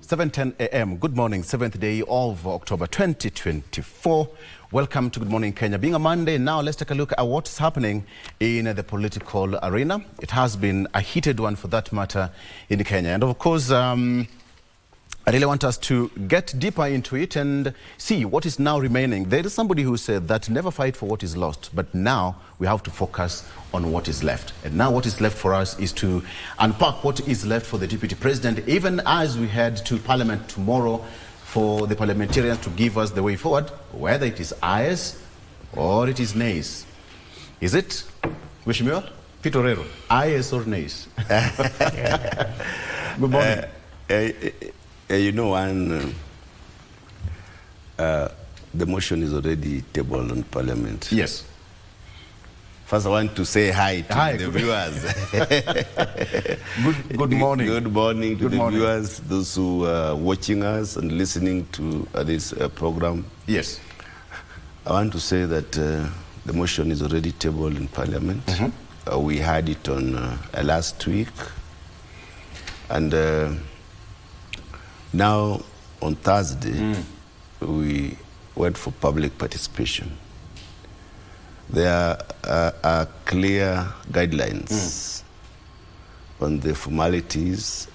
7:10 a.m. Good morning, 7th day of October 2024. Welcome to Good Morning Kenya. Being a Monday, now let's take a look at what's happening in the political arena. It has been a heated one for that matter in Kenya. And of course, I really want us to get deeper into it and see what is now remaining. There is somebody who said that never fight for what is lost, but now we have to focus on what is left. And now what is left for us is to unpack what is left for the Deputy President, even as we head to Parliament tomorrow for the parliamentarians to give us the way forward, whether it is ayes or it is nays. Is it, Mheshimiwa Pitorero, ayes or nays? Good morning. You know, the motion is already tabled on Parliament. Yes. First, I want to say hi to the viewers. Good morning. Good morning to the viewers, those who are watching us and listening to this program. Yes. I want to say that the motion is already tabled in Parliament. We had it on last week. And now, on Thursday, we went for public participation. There are clear guidelines on the formalities,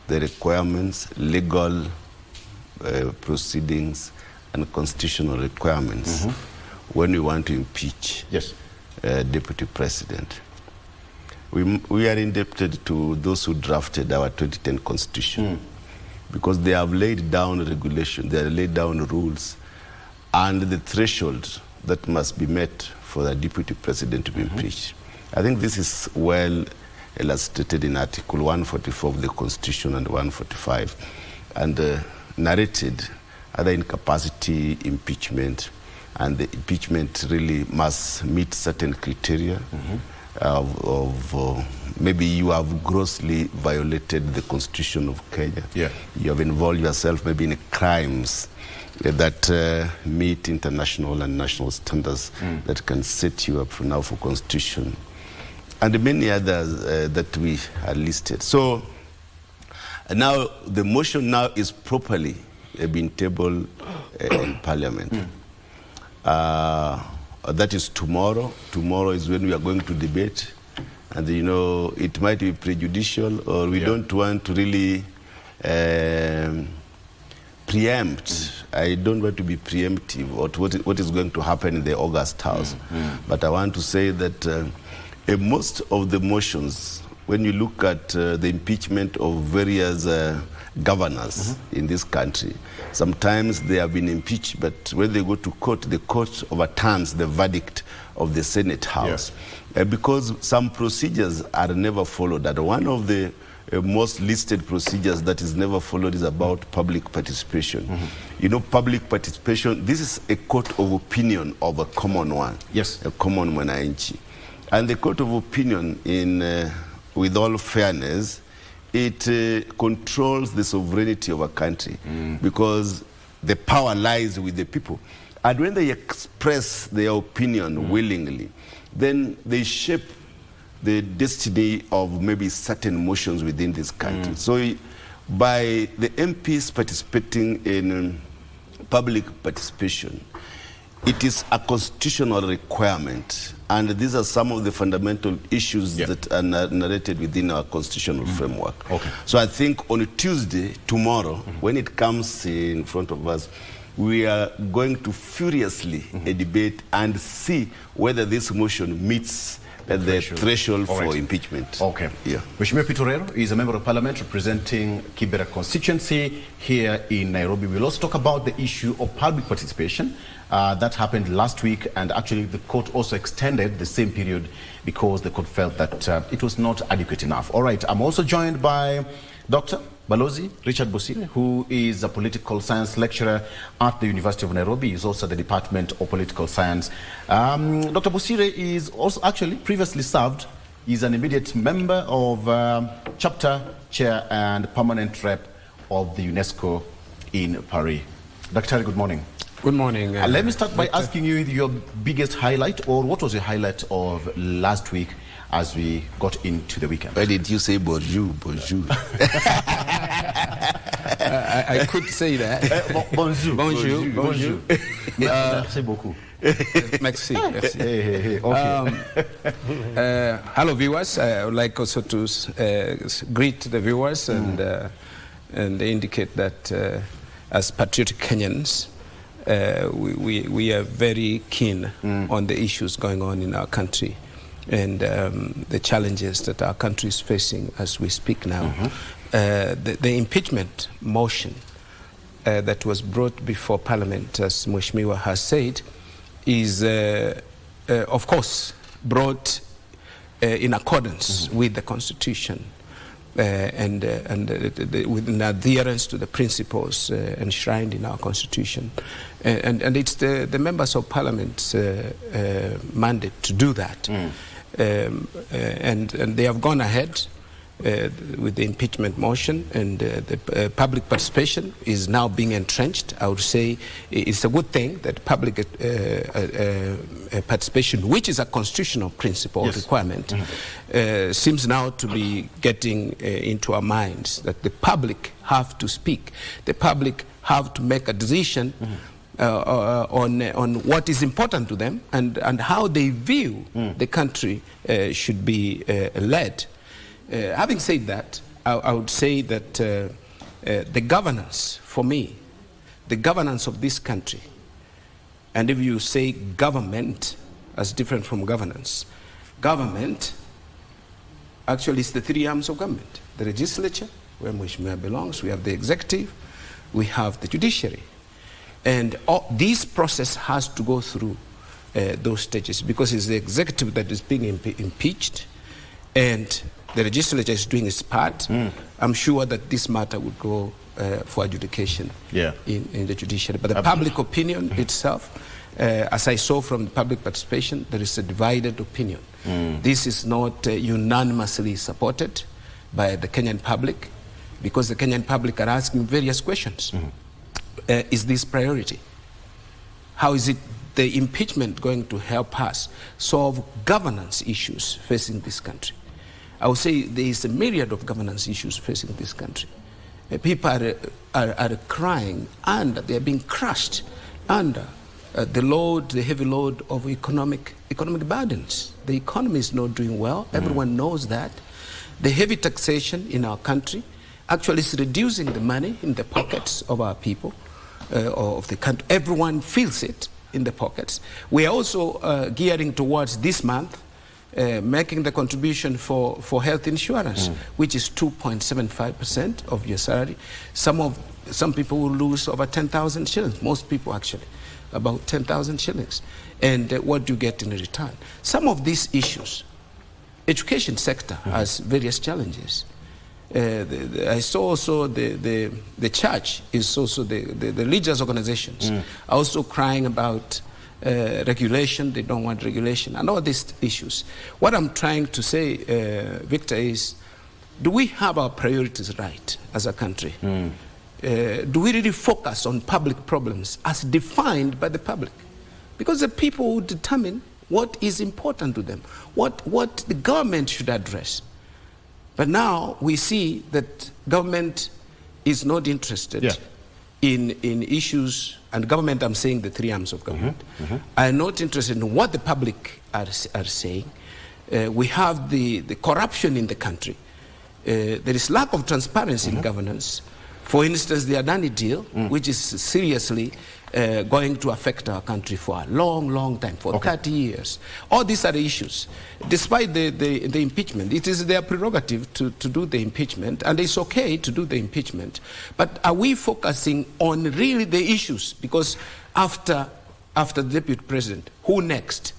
the requirements, legal proceedings, and constitutional requirements when we want to impeach Deputy President. We are indebted to those who drafted our 2010 Constitution. Because they have laid down regulation, they have laid down rules, and the threshold that must be met for the Deputy President to be impeached. I think this is well illustrated in Article 144 of the Constitution and 145, and narrated other incapacity, impeachment, and the impeachment really must meet certain criteria maybe you have grossly violated the Constitution of Kenya. You have involved yourself maybe in crimes that meet international and national standards that can set you up for now for Constitution. And many others that we are listed. So now the motion now is properly being tabled in Parliament. That is tomorrow. Tomorrow is when we are going to debate. And, you know, it might be prejudicial, or we don't want to really preempt. I don't want to be preemptive of what is going to happen in the August House. But I want to say that most of the motions, when you look at the impeachment of various governors in this country, sometimes they have been impeached, but when they go to court, the court overturns the verdict of the Senate House. Because some procedures are never followed. And one of the most listed procedures that is never followed is about public participation. You know, public participation, this is a court of opinion of a common one. A common mwananchi. And the court of opinion, with all fairness, it controls the sovereignty of a country because the power lies with the people. And when they express their opinion willingly, then they shape the destiny of maybe certain motions within this country. So by the MPs participating in public participation, it is a constitutional requirement. And these are some of the fundamental issues that are narrated within our constitutional framework. So I think on a Tuesday, tomorrow, when it comes in front of us, we are going to furiously debate and see whether this motion meets the threshold for impeachment. Mheshimiwa Pitorero is a member of Parliament representing Kibera constituency here in Nairobi. We'll also talk about the issue of public participation. That happened last week, and actually the court also extended the same period because the court felt that it was not adequate enough. All right, I'm also joined by Dr. Balozi Richard Bosire, who is a political science lecturer at the University of Nairobi. He's also the Department of Political Science. Dr. Bosire is also actually previously served. He's an immediate member of chapter chair and permanent rep of the UNESCO in Paris. Dr. Good morning. Good morning. Let me start by asking you your biggest highlight, or what was your highlight of last week as we got into the weekend? Why did you say bonjour, bonjour? I could say that. Bonjour. Bonjour. Bonjour. Merci beaucoup. Merci. Merci. Okay. Hello, viewers. I would like also to greet the viewers and indicate that as patriotic Kenyans, we are very keen on the issues going on in our country and the challenges that our country is facing as we speak now. The impeachment motion that was brought before Parliament, as Mheshimiwa has said, is of course brought in accordance with the Constitution and with an adherence to the principles enshrined in our Constitution. And it's the members of Parliament's mandate to do that. And they have gone ahead with the impeachment motion, and the public participation is now being entrenched. I would say it's a good thing that public participation, which is a constitutional principle requirement, seems now to be getting into our minds, that the public have to speak. The public have to make a decision on what is important to them and how they view the country should be led. Having said that, I would say that the governance, for me, the governance of this country, and if you say government as different from governance, government actually is the three arms of government. The legislature, where Mheshimiwa belongs, we have the executive, we have the judiciary. And this process has to go through those stages, because it's the executive that is being impeached, and the legislature is doing its part. I'm sure that this matter would go for adjudication in the judiciary. But the public opinion itself, as I saw from the public participation, there is a divided opinion. This is not unanimously supported by the Kenyan public, because the Kenyan public are asking various questions. Is this priority? How is it the impeachment going to help us solve governance issues facing this country? I would say there is a myriad of governance issues facing this country. People are crying under, they are being crushed under the heavy load of economic burdens. The economy is not doing well. Everyone knows that. The heavy taxation in our country actually is reducing the money in the pockets of our people, of the country. Everyone feels it in the pockets. We are also gearing towards this month making the contribution for health insurance, which is 2.75% of your salary. Some people will lose over 10,000 shillings. Most people actually, about 10,000 shillings. And what do you get in return? Some of these issues, education sector has various challenges. I saw also the church is also the religious organizations are also crying about regulation. They don't want regulation and all these issues. What I'm trying to say, Victor, is do we have our priorities right as a country? Do we really focus on public problems as defined by the public? Because the people will determine what is important to them, what the government should address. But now we see that government is not interested in issues, and government, I'm saying the three arms of government, are not interested in what the public are saying. We have the corruption in the country. There is lack of transparency in governance. For instance, the Adani deal, which is seriously going to affect our country for a long time, for 30 years. All these are the issues. Despite the impeachment, it is their prerogative to do the impeachment, and it's okay to do the impeachment. But are we focusing on really the issues? Because after the deputy president, who next?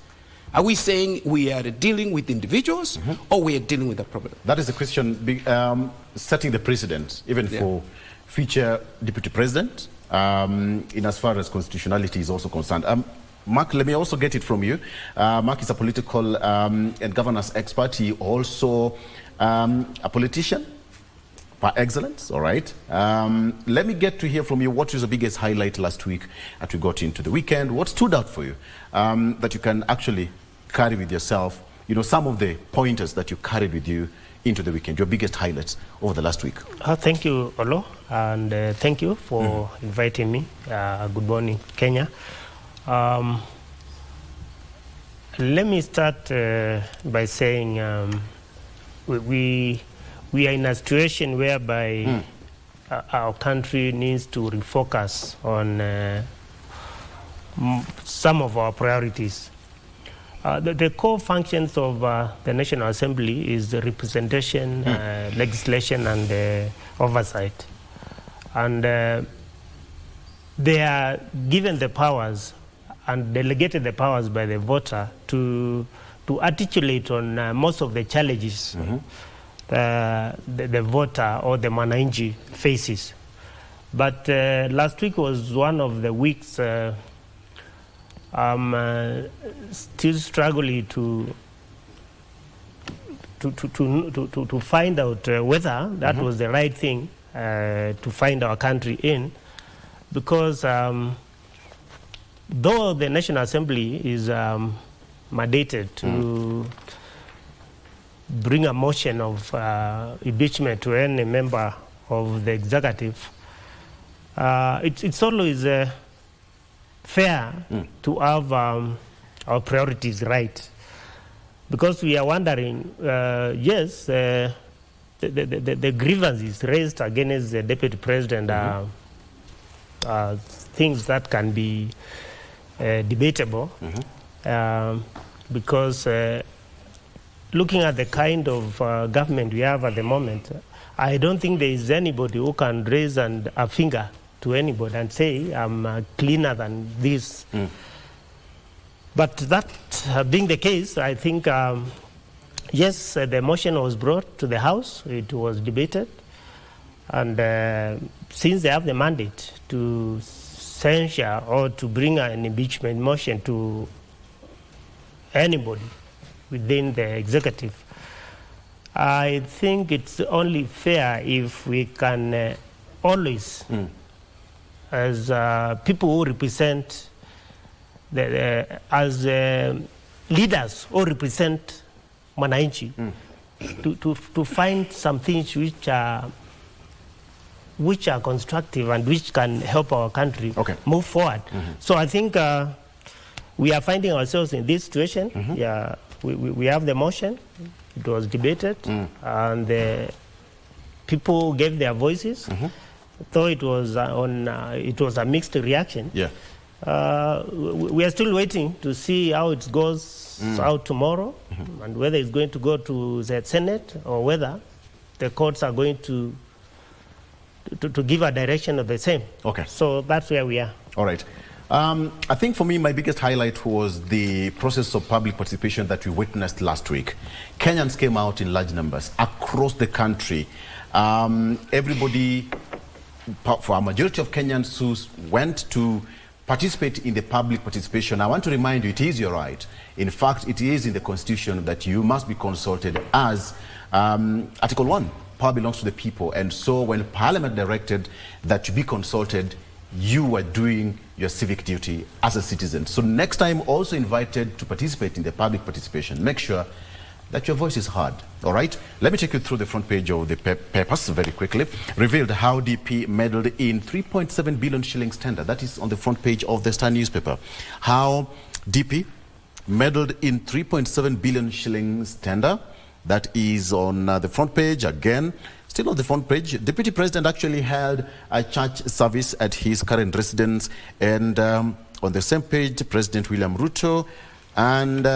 Are we saying we are dealing with individuals or we are dealing with a problem? That is the question, setting the precedent, even for future deputy president, in as far as constitutionality is also concerned. Mark, let me also get it from you. Mark is a political and governance expert. He also a politician par excellence, all right. Let me get to hear from you, what was the biggest highlight last week as we got into the weekend? What stood out for you that you can actually carry with yourself some of the pointers that you carried with you into the weekend, your biggest highlights over the last week. Thank you, Olo, and thank you for inviting me. Good morning, Kenya. Let me start by saying we are in a situation whereby our country needs to refocus on some of our priorities. The core functions of the National Assembly is the representation, legislation, and oversight. And they are given the powers and delegated the powers by the voter to articulate on most of the challenges the voter or the mwananchi faces. But last week was one of the weeks I'm still struggling to find out whether that was the right thing to find our country in, because though the National Assembly is mandated to bring a motion of impeachment to any member of the executive, it's always fair to have our priorities right, because we are wondering, yes, the grievances raised against the deputy president are things that can be debatable, because looking at the kind of government we have at the moment, I don't think there is anybody who can raise a finger to anybody and say, I'm cleaner than this. But that being the case, I think, yes, the motion was brought to the House, it was debated, and since they have the mandate to censure or to bring an impeachment motion to anybody within the executive, I think it's only fair if we can always, as people who represent, as leaders who represent mwananchi, to find some things which are constructive and which can help our country move forward. So I think we are finding ourselves in this situation. Yeah, we have the motion. It was debated, and the people gave their voices. Though it was a mixed reaction. Yeah. We are still waiting to see how it goes out tomorrow, and whether it's going to go to the Senate or whether the courts are going to give a direction of the same. Okay. So that's where we are. All right. I think for me, my biggest highlight was the process of public participation that we witnessed last week. Kenyans came out in large numbers across the country. Everybody, for a majority of Kenyans who went to participate in the public participation, I want to remind you, it is your right. In fact, it is in the Constitution that you must be consulted, as Article 1, power belongs to the people. And so when Parliament directed that you be consulted, you were doing your civic duty as a citizen. So next time, also invited to participate in the public participation, make sure that your voice is heard. All right? Let me take you through the front page of the papers very quickly. Revealed how DP meddled in 3.7 billion shillings tender. That is on the front page of the Star newspaper. How DP meddled in 3.7 billion shillings tender. That is on the front page again. Still on the front page, Deputy President actually held a church service at his current residence. And on the same page, President William Ruto and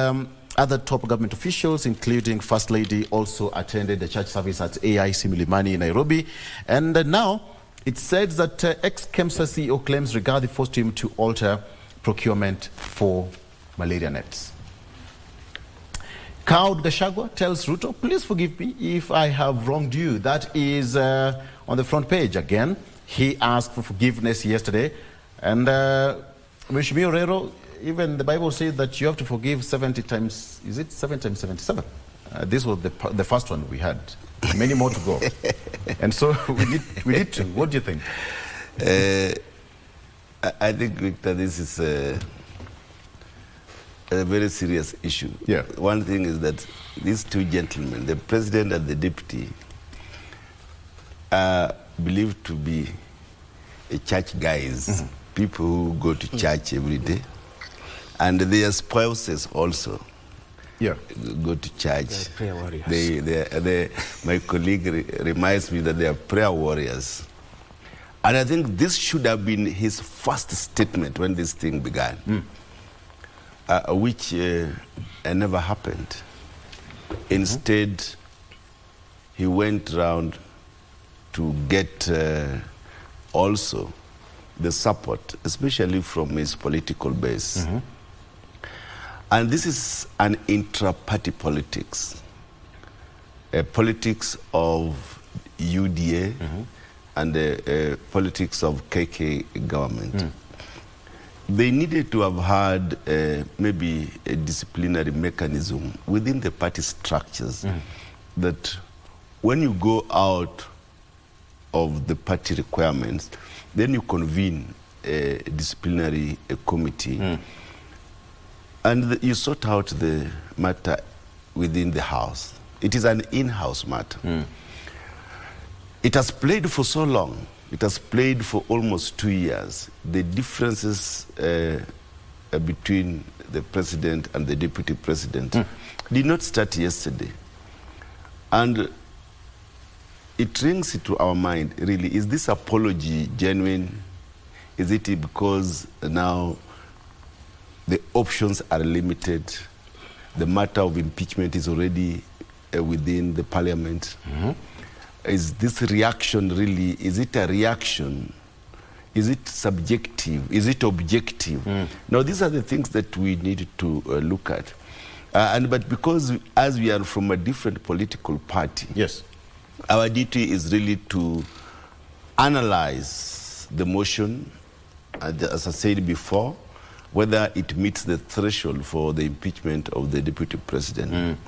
other top government officials, including First Lady, also attended the church service at AIC Milimani in Nairobi. And now it says that ex-KEMSA CEO claims Rigathi forced him to alter procurement for malaria nets. Cowed Gachagua tells Ruto, please forgive me if I have wronged you. That is on the front page again. He asked for forgiveness yesterday. And Mheshimiwa Rero, even the Bible says that you have to forgive 70 times, is it 7 times 77? This was the first one we had. Many more to go. And so we need to. What do you think? I think, Victor, this is a very serious issue. Yeah. One thing is that these two gentlemen, the president and the deputy, are believed to be church guys, people who go to church every day, and their spouses also go to church. Prayer warriors. My colleague reminds me that they are prayer warriors. And I think this should have been his first statement when this thing began, which never happened. Instead, he went around to get also the support, especially from his political base. And this is an intra-party politics, a politics of UDA and the politics of KK government. They needed to have had maybe a disciplinary mechanism within the party structures that when you go out of the party requirements, then you convene a disciplinary committee and you sort out the matter within the house. It is an in-house matter. It has played for so long. It has played for almost 2 years. The differences between the president and the deputy president did not start yesterday. And it rings into our mind, really, is this apology genuine? Is it because now the options are limited? The matter of impeachment is already within the parliament. Is this reaction really, is it a reaction? Is it subjective? Is it objective? Now, these are the things that we need to look at. But because as we are from a different political party, our duty is really to analyze the motion, as I said before, whether it meets the threshold for the impeachment of the deputy president.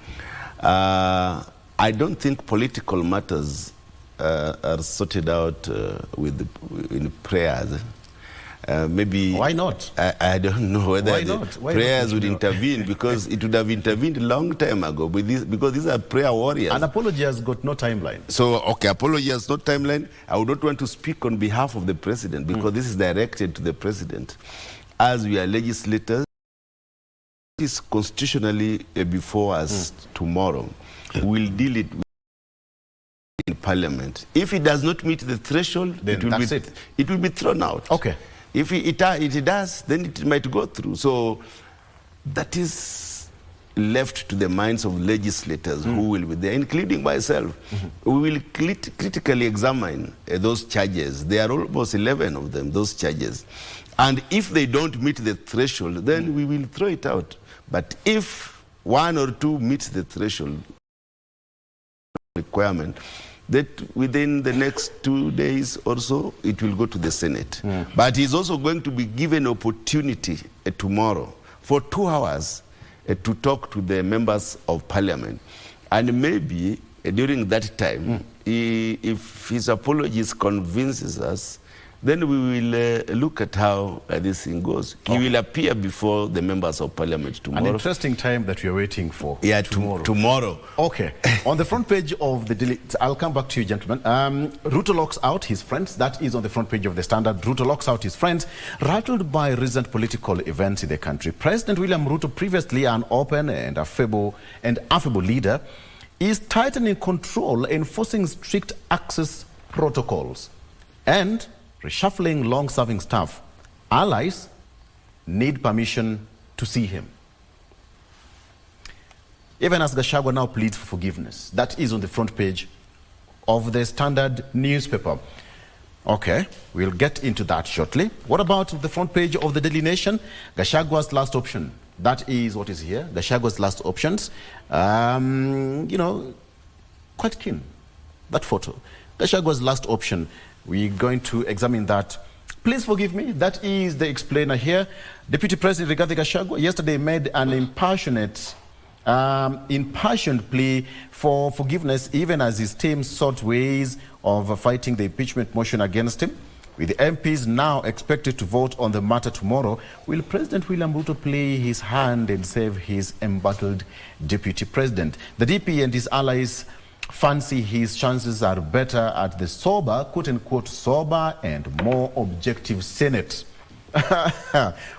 I don't think political matters are sorted out in prayers. Maybe why not? I don't know whether Why prayers not? would intervene, because it would have intervened a long time ago because these are prayer warriors. An apology has got no timeline. So, okay, apology has no timeline. I would not want to speak on behalf of the president, because this is directed to the president. As we are legislators, it is constitutionally before us tomorrow. We'll deal it in parliament. If it does not meet the threshold, then it will be thrown out. Okay. If it does, then it might go through. So that is left to the minds of legislators who will be there, including myself. We will critically examine those charges. There are almost 11 of them, those charges. And if they don't meet the threshold, then we will throw it out. But if one or two meets the threshold requirement, that within the next 2 days or so, it will go to the Senate. But he's also going to be given opportunity tomorrow for 2 hours to talk to the members of parliament. And maybe during that time, if his apologies convinces us, then we will look at how this thing goes. He will appear before the members of parliament tomorrow. An interesting time that we are waiting for. Yeah, tomorrow. Tomorrow. Okay. On the front page of the Daily, I'll come back to you, gentlemen. Ruto locks out his friends. That is on the front page of the Standard. Ruto locks out his friends, rattled by recent political events in the country. President William Ruto, previously an open and affable leader, is tightening control, enforcing strict access protocols, and reshuffling long-serving staff. Allies need permission to see him. Even as Gachagua now pleads for forgiveness. That is on the front page of the Standard newspaper. Okay, we'll get into that shortly. What about the front page of the Daily Nation? Gachagua's last option. That is what is here. Gachagua's last options. You know, quite keen. That photo. Gachagua's last option. We're going to examine that. Please forgive me. That is the explainer here. Deputy President Rigathi Gachagua yesterday made an impassioned plea for forgiveness, even as his team sought ways of fighting the impeachment motion against him. With the MPs now expected to vote on the matter tomorrow, will President William Ruto play his hand and save his embattled deputy president? The DP and his allies fancy his chances are better at the sober, quote-unquote, sober and more objective Senate.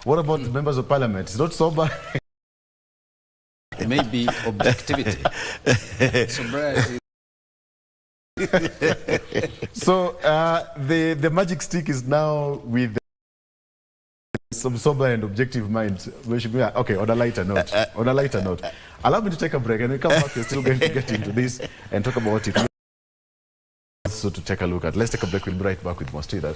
What about the members of parliament? It's not sober. Maybe objectivity. Sobriety. So the magic stick is now with some sober and objective minds. Okay, on a lighter note. On a lighter note. Allow me to take a break, and when we come back, we're still going to get into this and talk about it. So to take a look at. Let's take a break. We'll be right back with more. Stay there.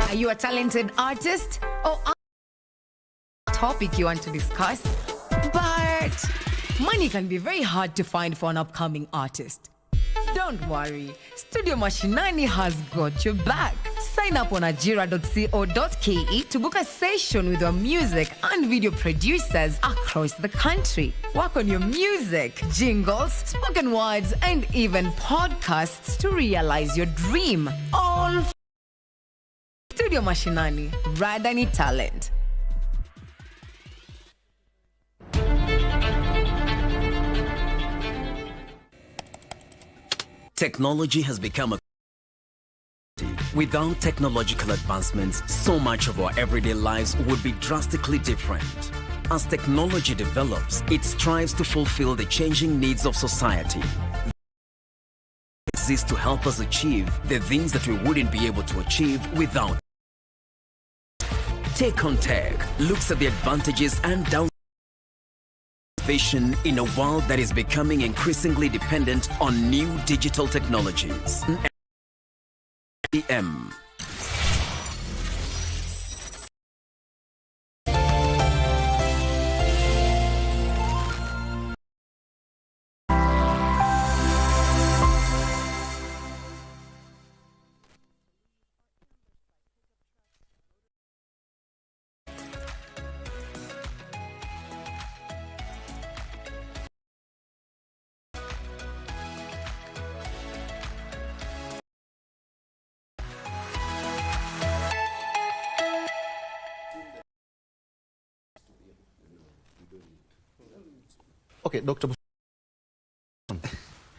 Are you a talented artist or a topic you want to discuss? But money can be very hard to find for an upcoming artist. Don't worry, Studio Mashinani has got your back. Sign up on ajira.co.ke to book a session with your music and video producers across the country. Work on your music, jingles, spoken words, and even podcasts to realize your dream. All Studio Mashinani, Radani Talent. Technology has become a without technological advancements, so much of our everyday lives would be drastically different. As technology develops, it strives to fulfill the changing needs of society. It exists to help us achieve the things that we wouldn't be able to achieve without. Take on Tech looks at the advantages and downsides in a world that is becoming increasingly dependent on new digital technologies. Okay, Dr.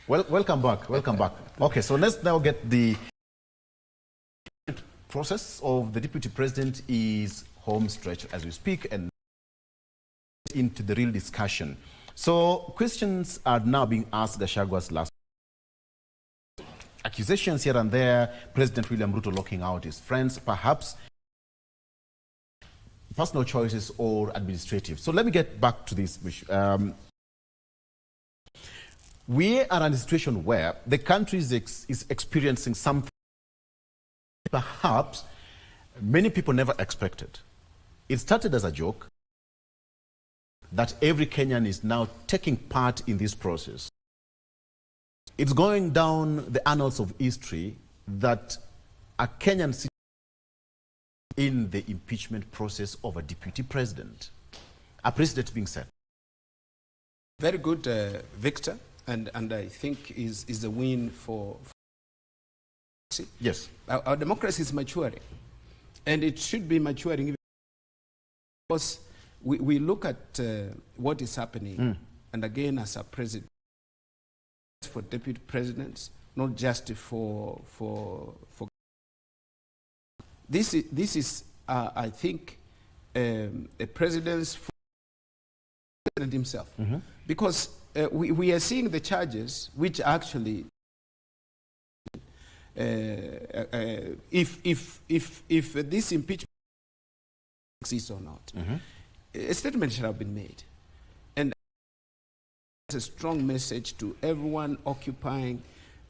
Welcome back. Welcome back. Okay, so let's now get the process of the deputy president is home stretch as we speak and into the real discussion. So questions are now being asked Gachagua's last accusations here and there, President William Ruto locking out his friends, perhaps personal choices or administrative. So let me get back to this. We are in a situation where the country is experiencing something perhaps many people never expected. It started as a joke that every Kenyan is now taking part in this process. It's going down the annals of history that a Kenyan citizen in the impeachment process of a deputy president. A president being set. Very good, Victor. And I think is a win for yes. Our democracy is maturing, and it should be maturing because we look at what is happening, and again as a president, for deputy presidents, not just for this is I think a president's president himself, because we are seeing the charges which actually if this impeachment exists or not, a statement should have been made. a strong message to everyone occupying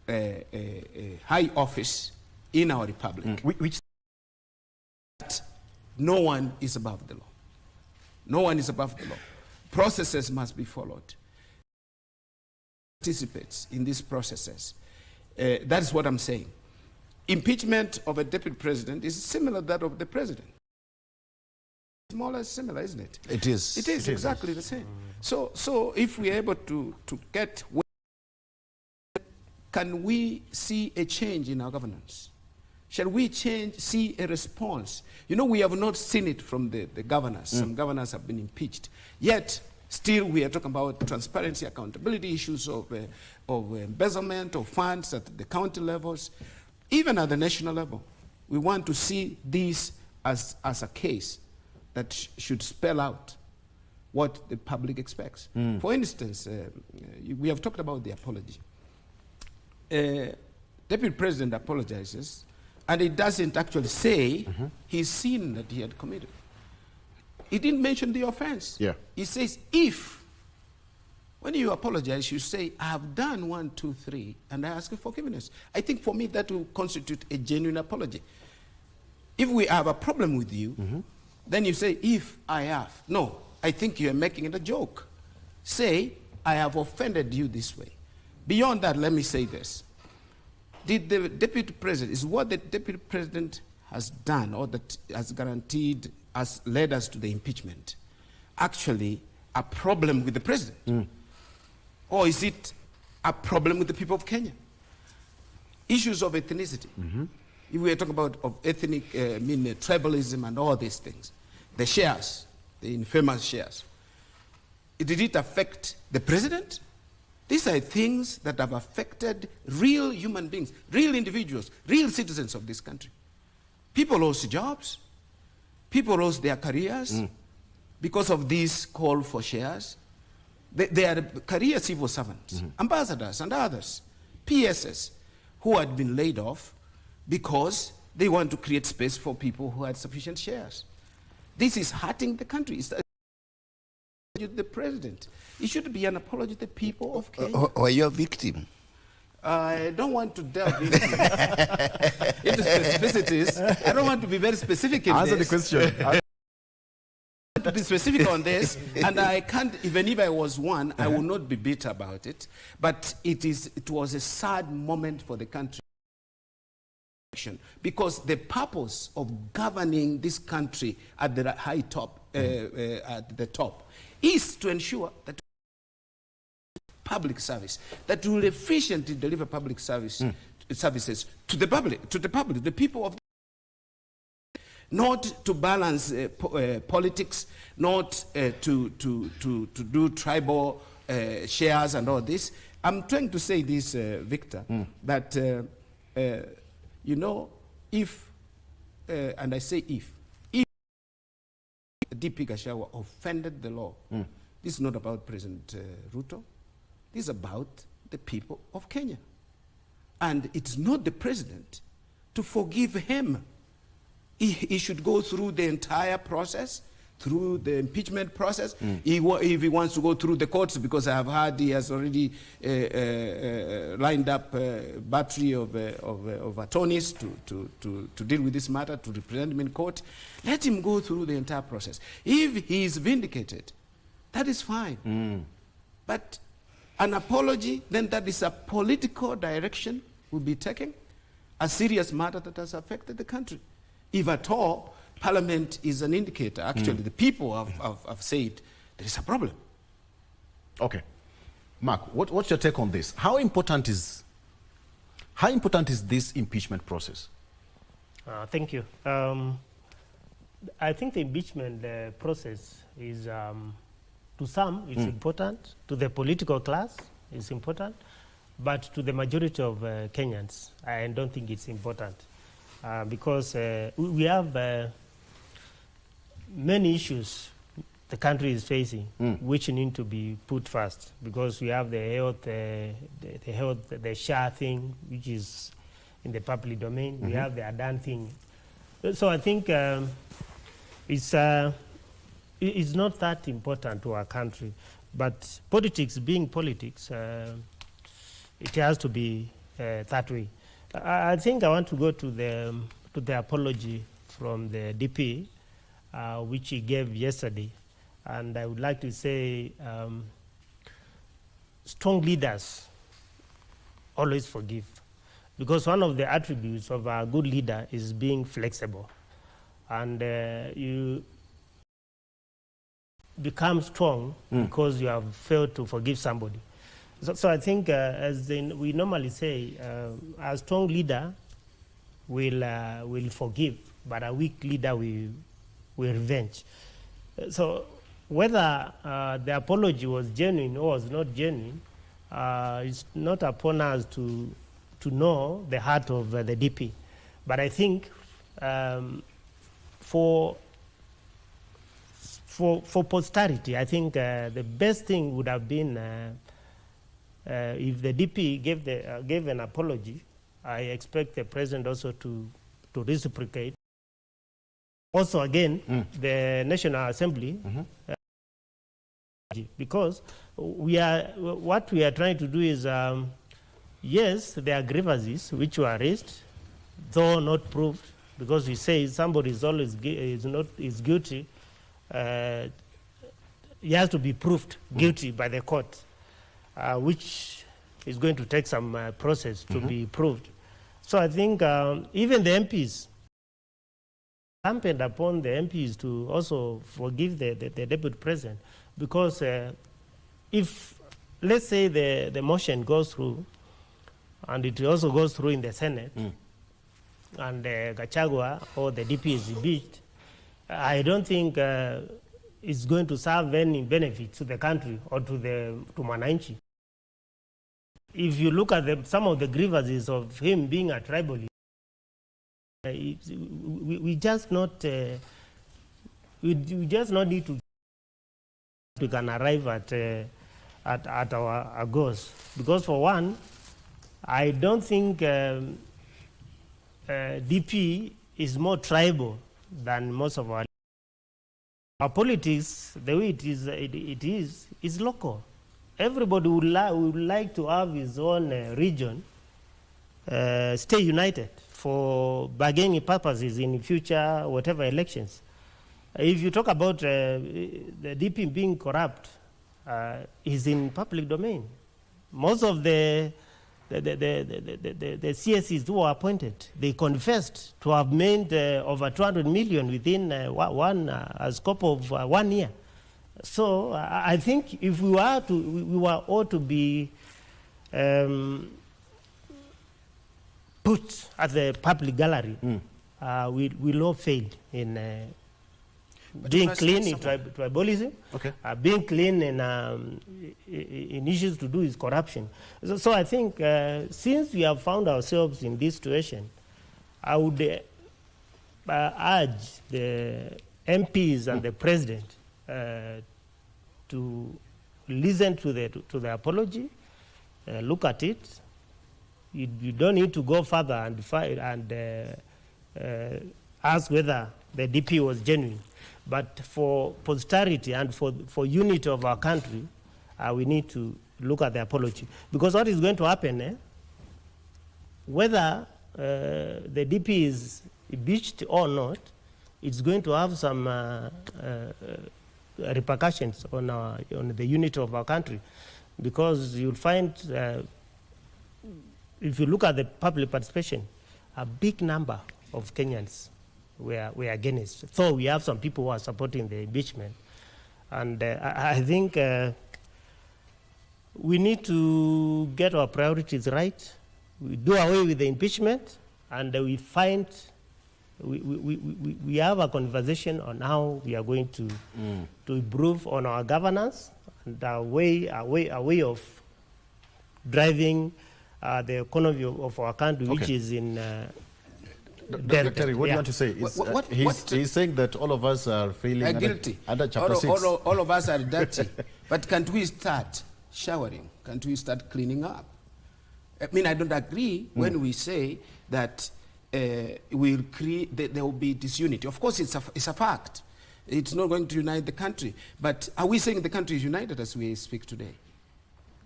a high office in our republic. Which That no one is above the law. No one is above the law. Processes must be followed. Participates in these processes. That is what I'm saying. Impeachment of a deputy president is similar to that of the president. It's more or less similar, isn't it? It is. It is exactly the same. So if we're able to get, can we see a change in our governance? Shall we see a response? You know, we have not seen it from the governors. Some governors have been impeached. Yet, still we are talking about transparency, accountability, issues of embezzlement of funds at the county levels, even at the national level. We want to see this as a case that should spell out what the public expects. For instance, we have talked about the apology. Deputy President apologizes, and it doesn't actually say he's seen that he had committed. He didn't mention the offense. Yeah. He says, if, when you apologize, you say, I have done 1, 2, 3, and I ask for forgiveness. I think for me that will constitute a genuine apology. If we have a problem with you, then you say, if I have. No, I think you are making it a joke. Say, I have offended you this way. Beyond that, let me say this. Did the deputy president, is what the deputy president has done or that has guaranteed, has led us to the impeachment, actually a problem with the president? Or is it a problem with the people of Kenya? Issues of ethnicity. If we are talking about ethnic, tribalism and all these things, the shares, the infamous shares, did it affect the president? These are things that have affected real human beings, real individuals, real citizens of this country. People lost jobs. People lost their careers because of this call for shares. They are career civil servants, ambassadors and others, PSs, who had been laid off because they want to create space for people who had sufficient shares. This is hurting the country. It's the president. It should be an apology to the people of Kenya. Or you're a victim. I don't want to delve into specificities. I don't want to be very specific in answer this. the question. To be specific on this, and I can't, even if I was one, I will not be bitter about it. But it was a sad moment for the country. Because the purpose of governing this country at the high top, at the top, is to ensure that public service, that will efficiently deliver public service services to the public, the people of the, not to balance politics, not to do tribal shares and all this. I'm trying to say this, Victor, that you know, if, and I say if DP Gachagua offended the law, this is not about President Ruto. This is about the people of Kenya. And it's not the president to forgive him. He should go through the entire process, through the impeachment process. If he wants to go through the courts, because I have heard he has already lined up a battery of attorneys to deal with this matter, to represent him in court, let him go through the entire process. If he is vindicated, that is fine. But an apology, then that is a political direction will be taken, a serious matter that has affected the country. If at all, Parliament is an indicator. Actually, the people have said there is a problem. Okay. Mark, what's your take on this? How important is this impeachment process? Thank you. I think the impeachment process is, to some, it's important. To the political class, it's important. But to the majority of Kenyans, I don't think it's important. Because we have many issues the country is facing, which need to be put first. Because we have the health, the share thing, which is in the public domain. We have the Adan thing. So I think it's not that important to our country. But politics being politics, it has to be that way. I think I want to go to the apology from the DP, which he gave yesterday. And I would like to say strong leaders always forgive. Because one of the attributes of a good leader is being flexible. And you become strong because you have failed to forgive somebody. So I think, as we normally say, a strong leader will forgive, but a weak leader will revenge. So whether the apology was genuine or was not genuine, it's not upon us to know the heart of the DP. But I think for posterity, I think the best thing would have been if the DP gave an apology. I expect the president also to reciprocate. Also, again, the National Assembly, because what we are trying to do is, yes, there are grievances which were raised, though not proved, because we say somebody is always is guilty. He has to be proved guilty by the court, which is going to take some process to be proved. So I think even the MPs, campaigned upon the MPs to also forgive the deputy president, because if, let's say, the motion goes through, and it also goes through in the Senate, and Gachagua or the DP is impeached, I don't think it's going to serve any benefit to the country or to Mwananchi. If you look at some of the grievances of him being a tribalist, we just not need to. We can arrive at our goals, because for one, I don't think DP is more tribal than most of our politics. The way it is local. Everybody would like to have his own region stay united for bargaining purposes in future whatever elections. If you talk about the DP being corrupt, is in public domain. Most of the CSEs who were appointed, they confessed to have made over 200 million within a scope of 1 year. So I think if we were all to be put at the public gallery, we'll all fail in being clean in tribalism, being clean in issues to do with corruption. So I think since we have found ourselves in this situation, I would urge the MPs and the president to listen to the apology, look at it. You don't need to go further and ask whether the DP was genuine. But for posterity and for unity of our country, we need to look at the apology. Because what is going to happen, whether the DP is impeached or not, it's going to have some repercussions on the unity of our country. Because you'll find, if you look at the public participation, a big number of Kenyans were against. So we have some people who are supporting the impeachment. And I think we need to get our priorities right. We do away with the impeachment, and we have a conversation on how we are going to improve on our governance and a way of driving the economy of our country, which is in Dr. Terry, what do you want to say? He's saying that all of us are failing guilty. Under Chapter 6. All of us are dirty. But can't we start showering? Can't we start cleaning up? I mean, I don't agree when we say that there will be disunity. Of course, it's a fact It's not going to unite the country. But are we saying the country is united as we speak today?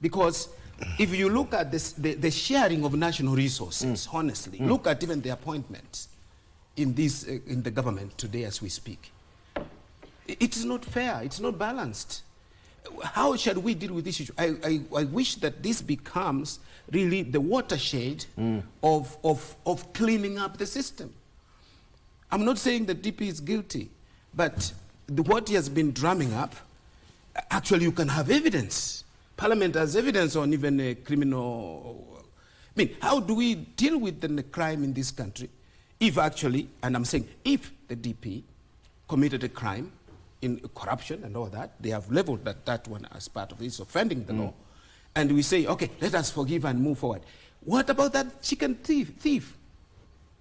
Because if you look at this, the sharing of national resources, honestly, look at even the appointments in this in the government today as we speak. It is not fair. It's not balanced. How shall we deal with this issue? I wish that this becomes really the watershed of cleaning up the system. I'm not saying that DP is guilty, but what he has been drumming up, actually you can have evidence. Parliament has evidence on even a criminal. I mean, how do we deal with the crime in this country if actually, and I'm saying if the DP committed a crime in corruption and all that, they have leveled that one as part of this offending the law, and we say, okay, let us forgive and move forward. What about that chicken thief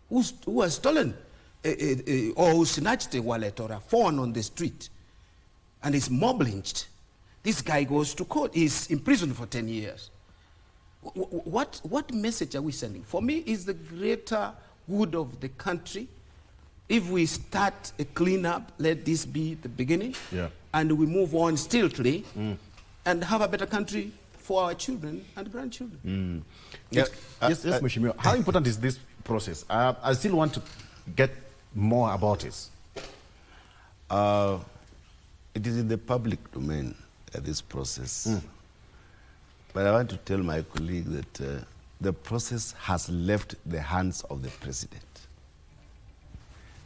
who has stolen or who snatched a wallet or a phone on the street and is mob lynched? This guy goes to court. He's in prison for 10 years. What message are we sending? For me, is the greater good of the country. If we start a cleanup, let this be the beginning, and we move on stealthily and have a better country for our children and grandchildren. Yes, Mheshimiwa. How important is this process? I still want to get more about it. It is in the public domain, this process. But I want to tell my colleague that the process has left the hands of the president.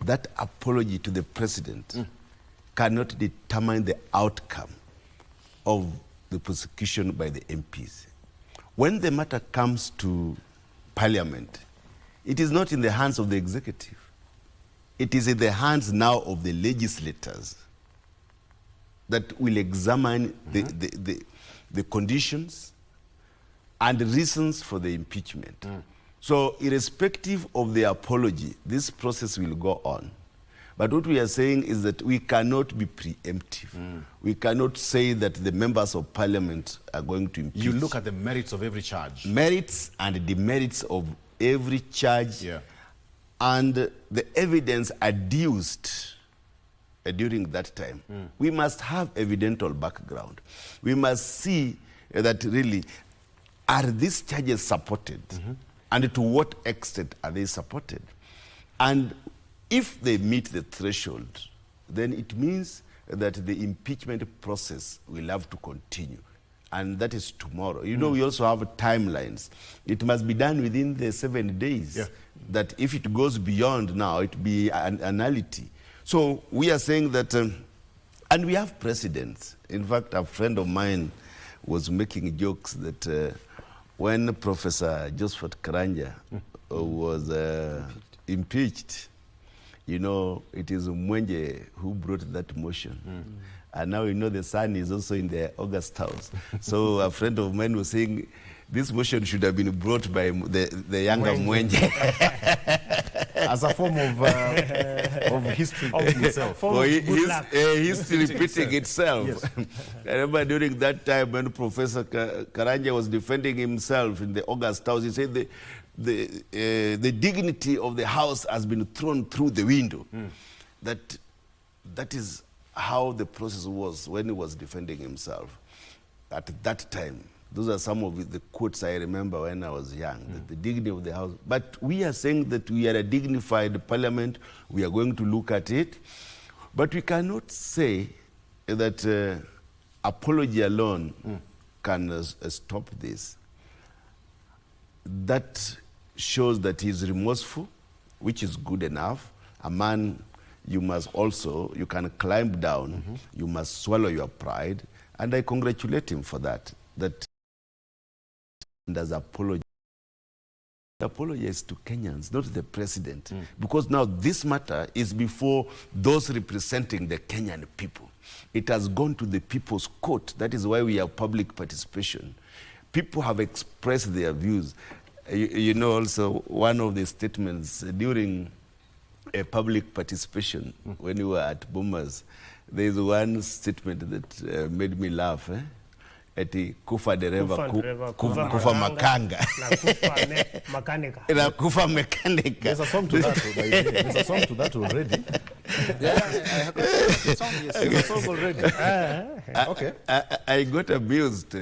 That apology to the president cannot determine the outcome of the prosecution by the MPs. When the matter comes to Parliament, it is not in the hands of the executive. It is in the hands now of the legislators that will examine the conditions and the reasons for the impeachment. So irrespective of the apology, this process will go on. But what we are saying is that we cannot be preemptive. We cannot say that the members of Parliament are going to impeach. You look at the merits of every charge. Merits and demerits of every charge, and the evidence adduced during that time. We must have evidential background. We must see that really, are these charges supported? And to what extent are they supported? And if they meet the threshold, then it means that the impeachment process will have to continue. And that is tomorrow. You know, we also have timelines. It must be done within the 7 days. That if it goes beyond now, it be an anality. So we are saying that, and we have precedents. In fact, a friend of mine was making jokes that when Professor Josephat Karanja was impeached, you know, it is Mwenje who brought that motion. And now you know the son is also in the August House. So a friend of mine was saying, this motion should have been brought by the younger Mwenje. As a form of history itself. History repeating itself. I remember during that time when Professor Karanja was defending himself in the August House, he said the dignity of the House has been thrown through the window. That is how the process was when he was defending himself at that time. Those are some of the quotes I remember when I was young, the dignity of the House. But we are saying that we are a dignified Parliament. We are going to look at it. But we cannot say that apology alone can stop this. That shows that he is remorseful, which is good enough. A man, you must also, you can climb down, you must swallow your pride, and I congratulate him for that. That does apologize to Kenyans, not the president, because now this matter is before those representing the Kenyan people. It has gone to the People's Court. That is why we have public participation. People have expressed their views. You know, also one of the statements during a public participation when we were at Boomers, there is one statement that made me laugh. Eti kufa dereva kufa makanga na kufa mekanika. There's a song to that. There's a song to that already. Okay. I got abused.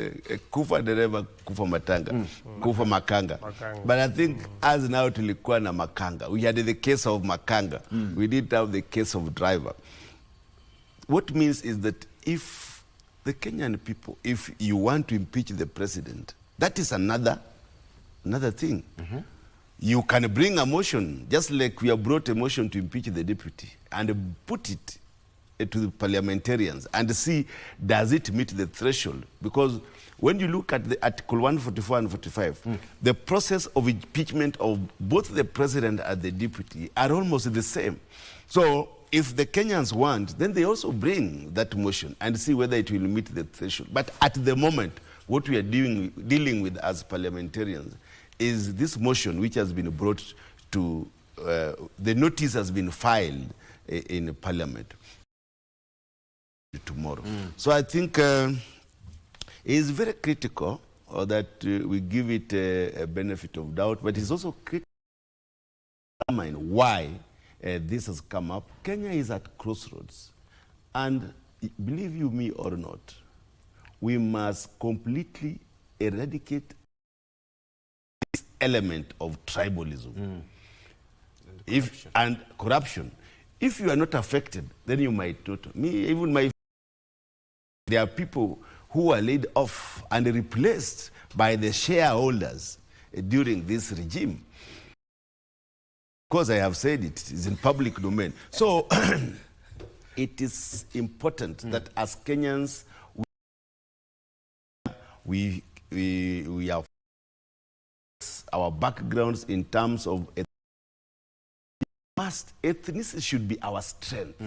Kufa dereva, kufa matanga, kufa makanga. But I think as now tulikuwa na makanga. We had the case of makanga. We didn't have the case of driver. What means is that if the Kenyan people, if you want to impeach the president, that is another thing. You can bring a motion, just like we have brought a motion to impeach the deputy, and put it to the parliamentarians and see, does it meet the threshold? Because when you look at the Article 144 and 45, the process of impeachment of both the president and the deputy are almost the same. So if the Kenyans want, then they also bring that motion and see whether it will meet the threshold. But at the moment, what we are dealing with as parliamentarians is this motion which has been brought to, the notice has been filed in Parliament tomorrow. So I think it is very critical that we give it a benefit of doubt, but it's also critical to examine why this has come up. Kenya is at crossroads, and believe you me or not, we must completely eradicate this element of tribalism and corruption. If you are not affected, then you might not. There are people who are laid off and replaced by the shareholders during this regime. Because I have said it is in public domain. So it is important that as Kenyans, we have our backgrounds in terms of ethnicity should be our strength.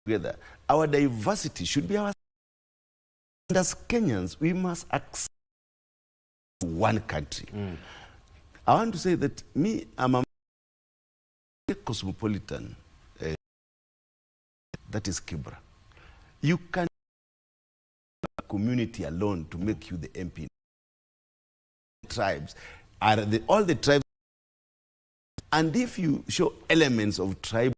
Together, our diversity should be our strength. And as Kenyans, we must accept one country. I want to say that I'm a cosmopolitan. That is Kibra. You can a community alone to make you the MP. Tribes are all the tribes, and if you show elements of tribe,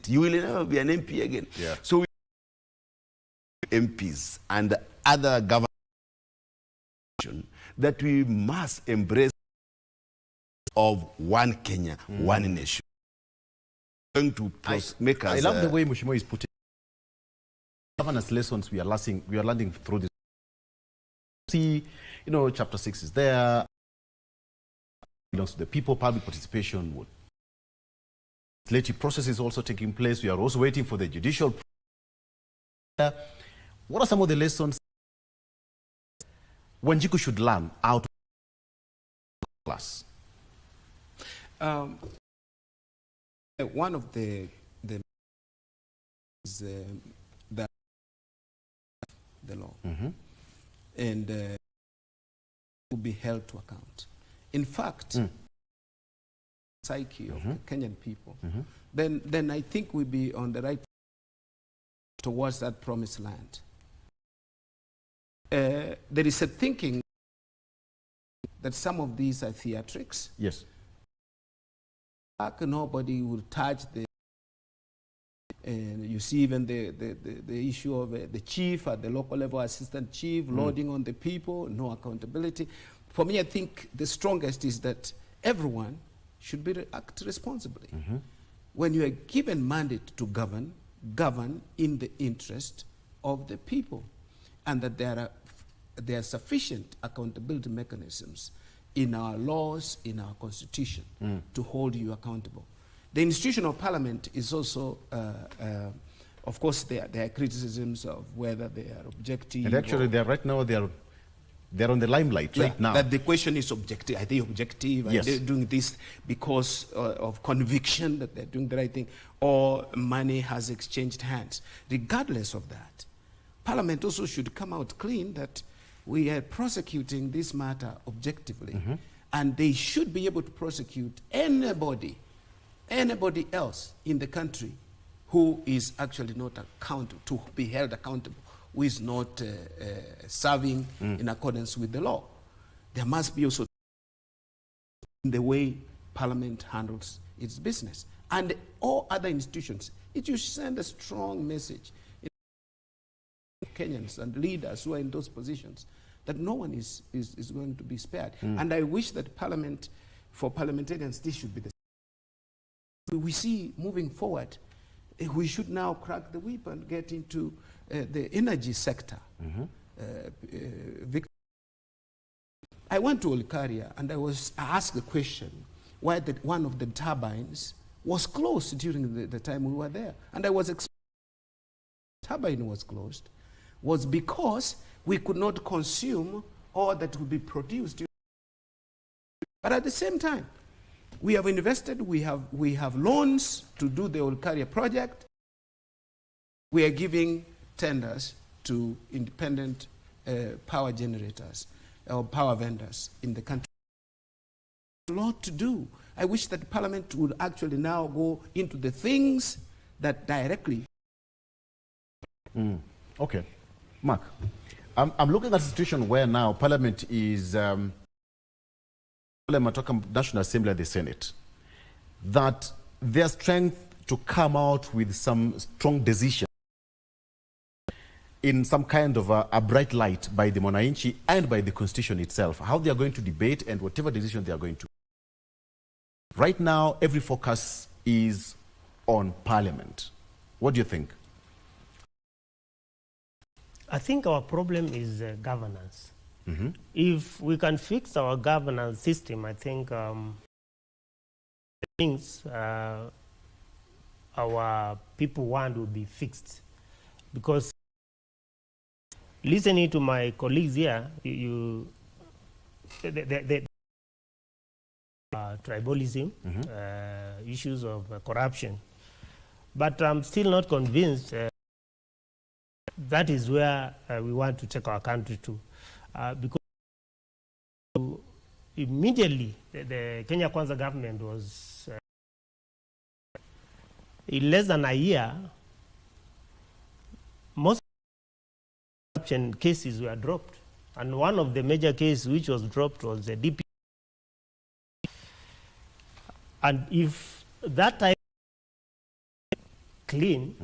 you will never be an MP again. So we MPs and other government that we must embrace of one Kenya, one nation. Going to make us. I love the way Mushimo is putting governance lessons we are learning through this. See, chapter 6 is there. Belongs to the people. Public participation would. Legislative process is also taking place. We are also waiting for the judicial. What are some of the lessons Wanjiku should learn out of class? One of the is the law, and will be held to account. In fact, psyche of the Kenyan people, then I think we'll be on the right towards that promised land. There is a thinking that some of these are theatrics. Yes. Nobody will touch the. And you see even the issue of the chief at the local level, assistant chief, loading on the people, no accountability. For me, I think the strongest is that everyone should act responsibly. When you are given mandate to govern in the interest of the people, and that there are sufficient accountability mechanisms in our laws, in our constitution, to hold you accountable. The institution of parliament is also, of course, there are criticisms of whether they are objective. And actually, right now, they're on the limelight right now. That the question is objective. Are they objective? Yes. Are they doing this because of conviction that they're doing the right thing, or money has exchanged hands? Regardless of that, Parliament also should come out clean that we are prosecuting this matter objectively, and they should be able to prosecute anybody else in the country who is actually not accountable, to be held accountable, who is not serving in accordance with the law. There must be also in the way Parliament handles its business. and all other institutions, it should send a strong message to Kenyans and leaders who are in those positions that no one is going to be spared. And I wish that Parliament, for parliamentarians, this should be the same. We see moving forward, we should now crack the whip and get into the energy sector. I went to Olkaria and I asked the question why one of the turbines was closed during the time we were there. And I was explaining the turbine was closed was because we could not consume all that would be produced. But at the same time, we have invested, we have loans to do the Olkaria project. We are giving tenders to independent power generators or power vendors in the country. A lot to do. I wish that Parliament would actually now go into the things that directly. Okay. Mark, I'm looking at a situation where now Parliament is, National Assembly and the Senate, that their strength to come out with some strong decision in some kind of a bright light by the Mwananchi and by the Constitution itself, how they are going to debate and whatever decision they are going to. Right now, every focus is on Parliament. What do you think? I think our problem is governance. If we can fix our governance system, I think things our people want will be fixed. Because listening to my colleagues here, tribalism, issues of corruption. But I'm still not convinced that is where we want to take our country to. Because immediately the Kenya Kwanza government was, in less than a year, most corruption cases were dropped. And one of the major cases which was dropped was the DP. And if that time clean,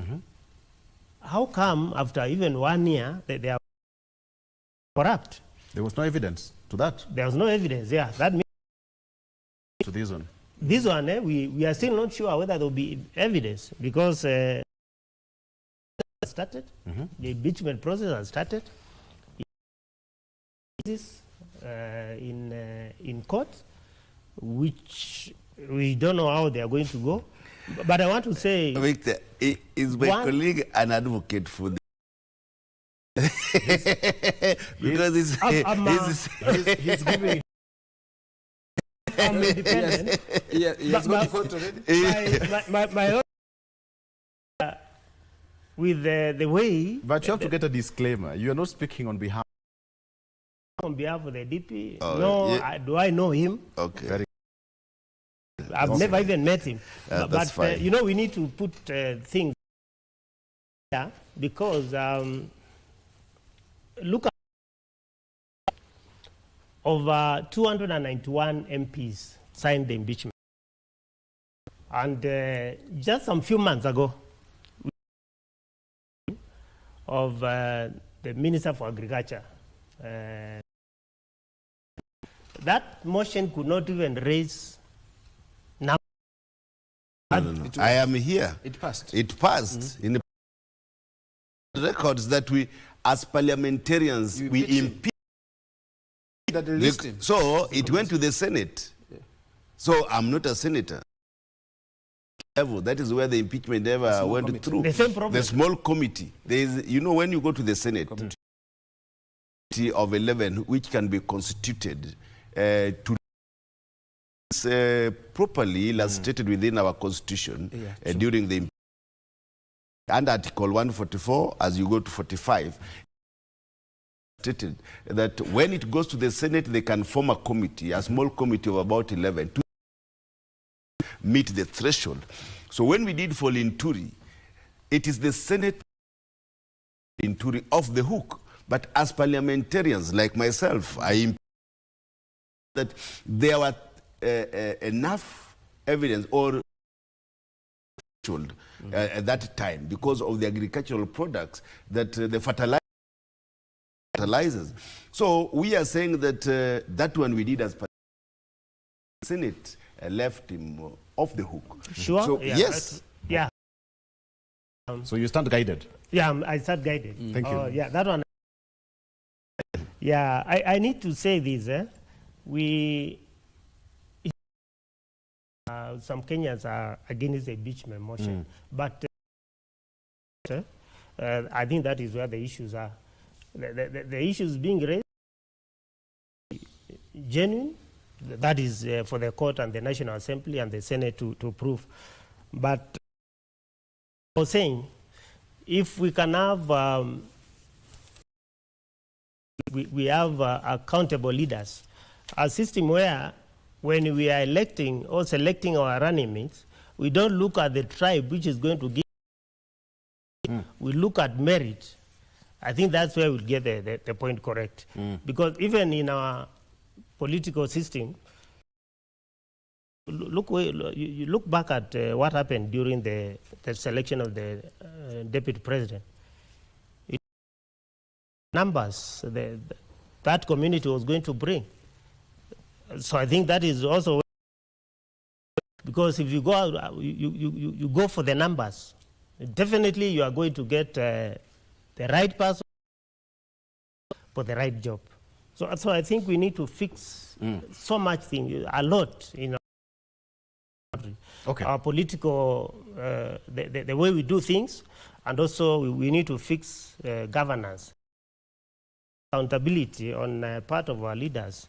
how come after even 1 year they are corrupt? There was no evidence to that. There was no evidence, yeah. That means to this one. This one, we are still not sure whether there will be evidence because started, the impeachment process has started. This in court, which we don't know how they are going to go. But I want to say, Victor, is my colleague an advocate for the because he's giving. I'm independent. My with the way. But you have to get a disclaimer. You are not speaking on behalf. On behalf of the DP. No, yeah. Do I know him? Okay. Very I've never even met him. But you know, we need to put things there because look at over 291 MPs signed the impeachment. And just some few months ago, of the Minister for Agriculture, that motion could not even raise. No. I am here. It passed. It passed in the records that we, as parliamentarians, we impeach. So it went to the Senate. Yeah. So I'm not a senator. That is where the impeachment ever went committee. Through. The same problem. The small committee. There is, you know, when you go to the Senate, committee of 11, which can be constituted to properly illustrated within our constitution during the under Article 144, as you go to 45, stated that when it goes to the Senate, they can form a committee, a small committee of about 11, to meet the threshold. So when we did for Linturi, it is the Senate Linturi off the hook. But as parliamentarians like myself, I that there were enough evidence or at that time because of the agricultural products that the fertilizers. So we are saying that that one we did as Senate left him off the hook. Sure. So, yeah, yes. Yeah. So you stand guided? Yeah, I stand guided. Thank you. Yeah, that one. Yeah, I need to say this. Some Kenyans are against the impeachment motion, but I think that is where the issues are. The issues being raised genuine. That is for the court and the National Assembly and the Senate to prove. But I was saying, if we can have we have accountable leaders, a system where when we are electing or selecting our running mates, we don't look at the tribe which is going to give. We look at merit. I think that's where we'll get the point correct. Because even in our political system, you look back at what happened during the selection of the deputy president. Numbers that community was going to bring. So I think that is also because if you go out, you go for the numbers, definitely you are going to get the right person for the right job. So I think we need to fix so much thing, a lot in our country. Okay. Our political, the way we do things, and also we need to fix governance, accountability on part of our leaders.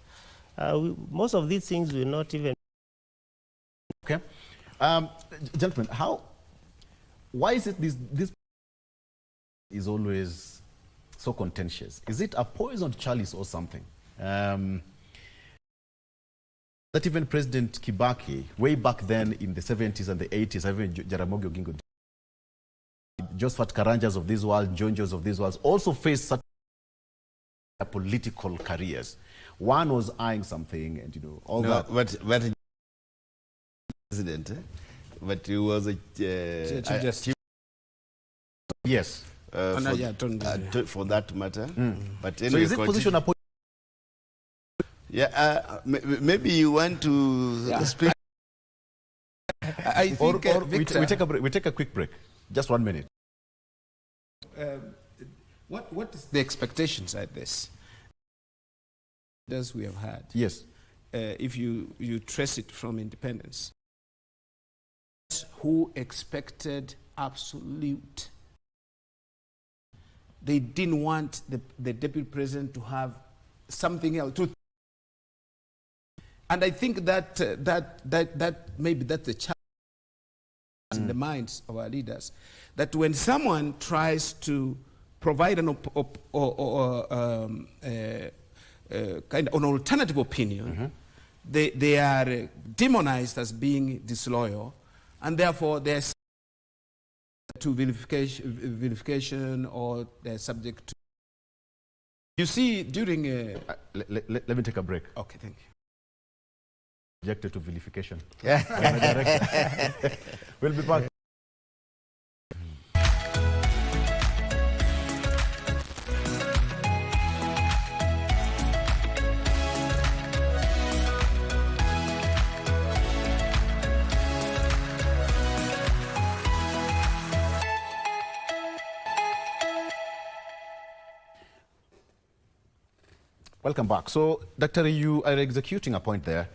Most of these things will not even. Okay. Gentlemen, why is it this is always so contentious? Is it a poisoned chalice or something? That even President Kibaki, way back then in the 70s and the 80s, even Jaramogi Oginga, Josephat Karanjas of this world, Jonjos of this world, also faced such political careers. One was eyeing something, and all that. But president, but he was a chief. Yes. For that matter. But anyway, so is it position a maybe you want to speak. I think or we take a break. We take a quick break. Just 1 minute. What is the expectations at this? As we have had. Yes. If you trace it from independence, who expected absolute. They didn't want the deputy president to have something else. And I think that maybe that's the challenge in the minds of our leaders. That when someone tries to provide an kind of an alternative opinion, they are demonized as being disloyal, and therefore they're to vilification or they're subject to. You see, during let me take a break. Okay, thank you. Subjected to vilification. We'll be back. Welcome back. So, Dr. you are executing a point there.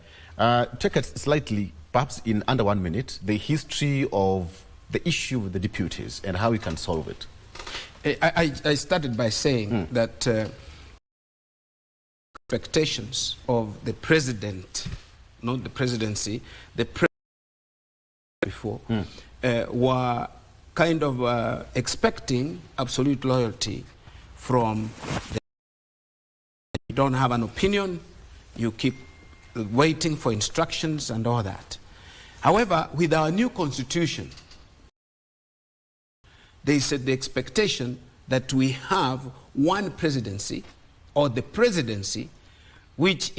Take it slightly, perhaps in under 1 minute, the history of the issue with the deputies and how we can solve it. I started by saying that expectations of the president, not the presidency, the president before, were kind of expecting absolute loyalty from the. You don't have an opinion, you keep waiting for instructions and all that. However, with our new constitution, they said the expectation that we have one presidency or the presidency, which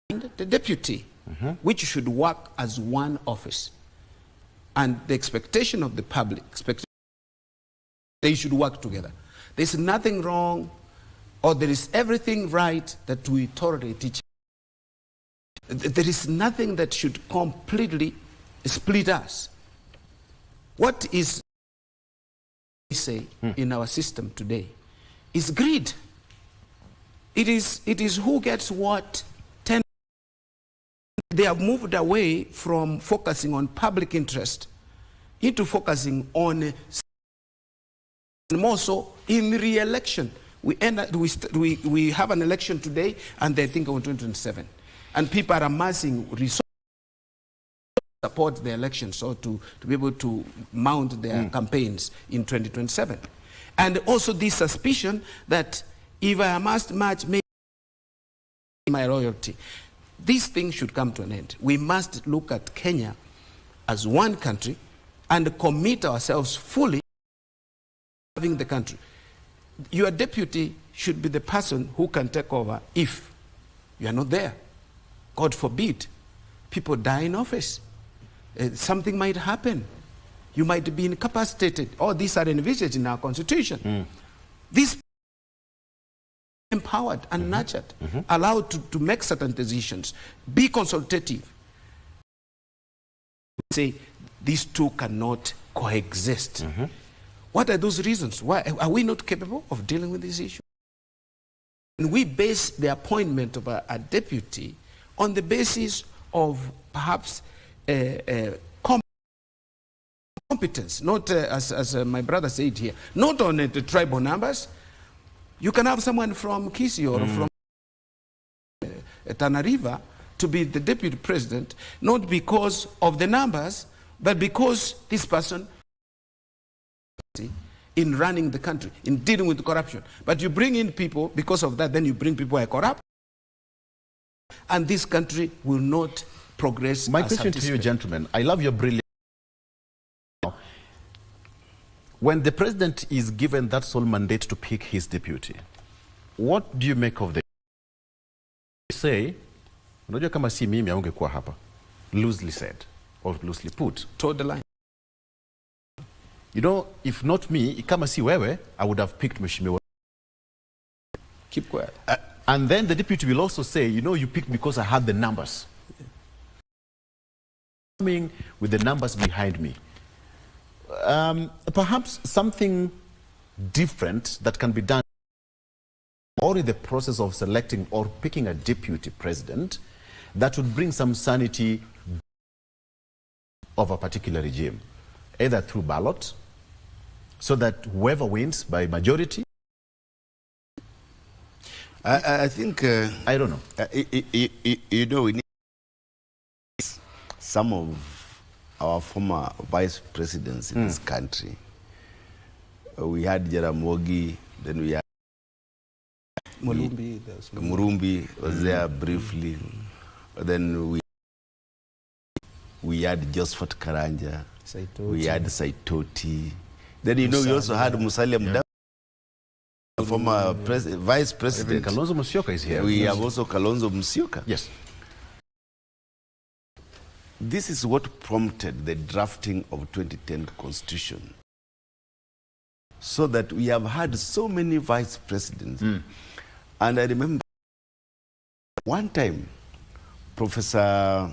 is the deputy, which should work as one office. and the expectation of the public, they should work together. There's nothing wrong, or there is everything right that we tolerate each other. There is nothing that should completely split us. What is we say in our system today is greed. It is who gets what. They have moved away from focusing on public interest into focusing on more so in re-election. We have an election today, and they think on 2027, and people are amassing resources to support the election, so to be able to mount their campaigns in 2027, and also this suspicion that if I must match my loyalty. These things should come to an end. We must look at Kenya as one country and commit ourselves fully to serving the country. Your deputy should be the person who can take over if you are not there. God forbid, people die in office. Something might happen. You might be incapacitated. All these are envisaged in our constitution. These empowered and nurtured, allowed to make certain decisions, be consultative. Say these two cannot coexist. What are those reasons? Why are we not capable of dealing with this issue? And we base the appointment of a deputy on the basis of perhaps competence, not as my brother said here, not on the tribal numbers. You can have someone from Kisii or from Tana River to be the deputy president, not because of the numbers, but because this person in running the country, in dealing with corruption. But you bring in people, because of that, then you bring people who are corrupt, and this country will not progress. My question to you, gentlemen, I love your brilliance. When the president is given that sole mandate to pick his deputy, what do you make of this? Say, unajua kama si mimi haungekuwa hapa. Loosely said, or loosely put. Toward the line. You know, if not me, kama si wewe, I would have picked Mheshimiwa. Keep quiet. And then the deputy will also say, you know, you picked because I had the numbers. Coming with the numbers behind me. Perhaps something different that can be done or in the process of selecting or picking a deputy president that would bring some sanity of a particular regime, either through ballot, so that whoever wins by majority. I think I don't know. You know, we need some of our former vice presidents in this country. We had Jaramogi, then we had Murumbi was there briefly. Then we had Josephat Karanja, we had Saitoti. Then you know we also had Musalia Mudavadi, former vice president. Even Kalonzo Musyoka is here. We have also Kalonzo Musyoka. Yes. This is what prompted the drafting of 2010 Constitution, so that we have had so many vice presidents. And I remember one time, Professor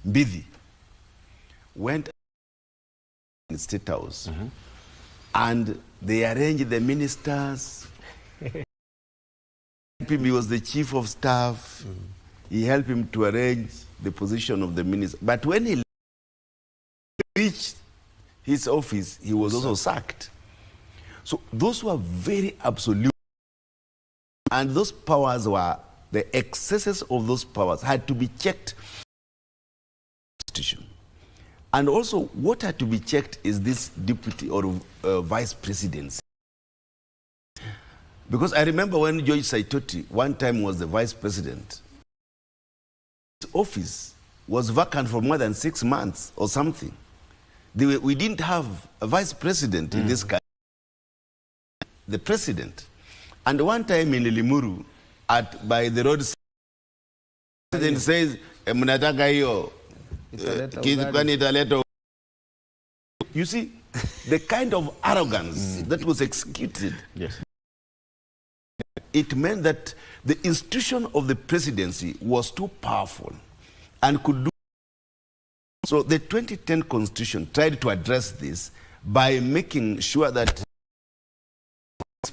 Mbidi went to the State House and they arranged the ministers. He was the chief of staff. He helped him to arrange the position of the minister. But when he reached his office, he was also sacked. So those were very absolute. And those powers were, the excesses of those powers had to be checked. And also what had to be checked is this deputy or vice presidency. Because I remember when George Saitoti one time was the vice president, his office was vacant for more than 6 months or something. We didn't have a vice president in this country. The president. And one time in Limuru, by the roadside, the president says, "Mnataka hiyo, kwani italeta You see, the kind of arrogance that was executed, Yes. it meant that the institution of the presidency was too powerful and could do. So the 2010 Constitution tried to address this by making sure that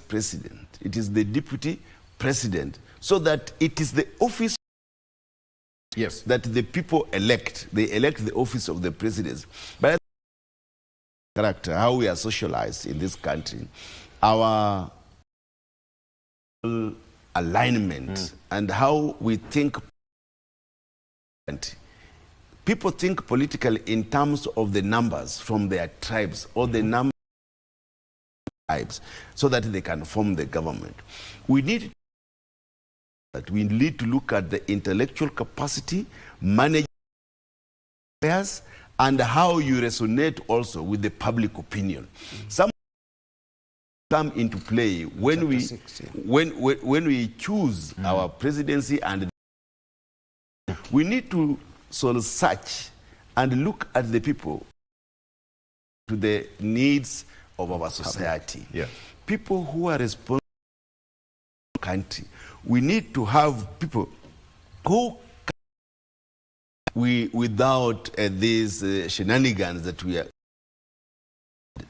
president, it is the deputy president, so that it is the office Yes. that the people elect. They elect the office of the president. But character, how we are socialized in this country, our alignment and how we think. People think politically in terms of the numbers from their tribes or the number of tribes so that they can form the government. We need to look at the intellectual capacity, management affairs, and how you resonate also with the public opinion. Some come into play when when we choose our presidency, and we need to soul search and look at the people, to the needs of our society. Yeah. People who are responsible for the country. We need to have people who without these shenanigans that we are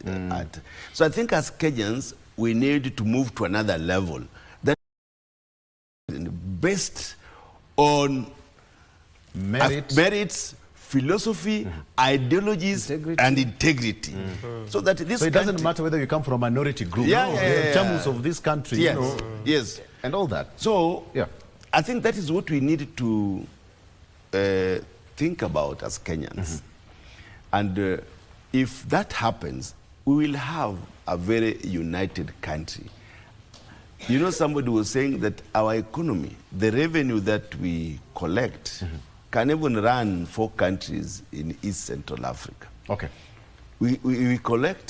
at. So I think as Kenyans, we need to move to another level that based on merits, philosophy, ideologies, and integrity. So that this So it doesn't matter whether you come from a minority group. The channels of this country, yes, you know, yes, and all that. So Yeah. I think that is what we need to think about as Kenyans. And if that happens, we will have a very united country. You know, somebody was saying that our economy, the revenue that we collect, can even run 4 countries in East Central Africa. Okay. We collect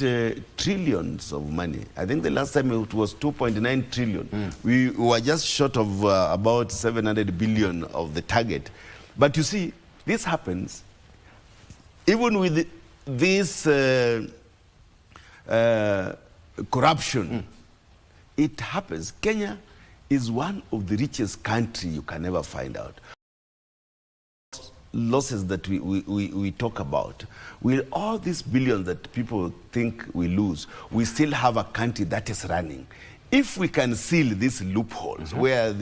trillions of money. I think the last time it was 2.9 trillion. We were just short of about 700 billion of the target. But you see, this happens even with this corruption. It happens. Kenya is one of the richest countries you can ever find out. Losses that we talk about, with all these billions that people think we lose, we still have a country that is running. If we can seal these loopholes where